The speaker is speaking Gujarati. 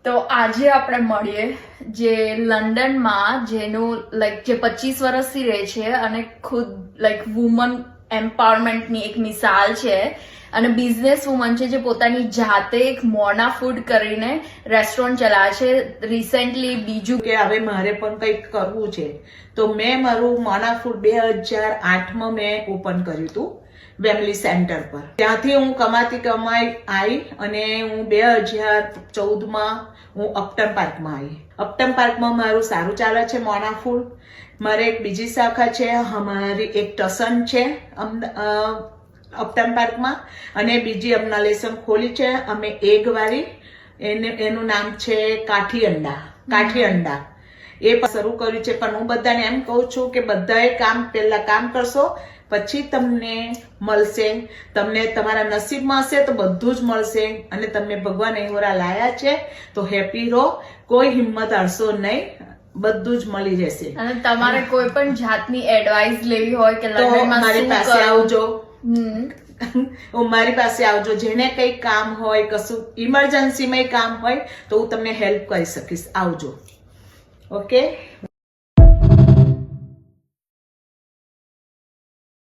તો આજે આપણે મળીએ જે લંડનમાં જેનું લાઈક જે 25 વર્ષથી રહે છે અને ખુદ લાઈક વુમન એમ્પાવરમેન્ટની એક મિસાલ છે અને બિઝનેસ વુમન છે જે પોતાની જાતે એક મોના ફૂડ કરીને રેસ્ટોરન્ટ ચલાવે છે. રિસેન્ટલી બીજું કે હવે મારે પણ કંઈક કરવું છે તો મેં મારું મોના ફૂડ 2008માં મેં ઓપન કર્યું હતું વેમલી સેન્ટર પર. ત્યાંથી હું કમાઈ આવી અને હું 2014માં હું અપટન પાર્કમાં આવી. અપટન પાર્કમાં મારું સારું ચાલે છે મોના ફૂડ. મારે એક બીજી શાખા છે, અમારી એક ટસન છે અપટન પાર્કમાં અને બીજી અમના લેસન ખોલી છે અમે એગવાળી. એનું નામ છે કાઠી અંડા. એ પણ શરૂ કર્યું છે. પણ હું બધાને એમ કહું છું કે બધાએ પહેલા કામ કરશો પછી તમને મળશે. તમને તમારા નસીબમાં હશે તો બધું જ મળશે અને તમને ભગવાન એવોરા લાયા છે તો હેપી રહો, કોઈ હિંમત હારશો નહીં, બધું જ મળી જશે. અને તમારે કોઈ પણ જાતની એડવાઇસ લેવી હોય કે તો લંડનમાં મારી શું પાસે કરવું? આવજો. મારી પાસે આવજો. જેને કઈ કામ હોય, કશું ઇમરજન્સીમાં કામ હોય તો હું તમને હેલ્પ કરી શકીશ. આવજો. ઓકે.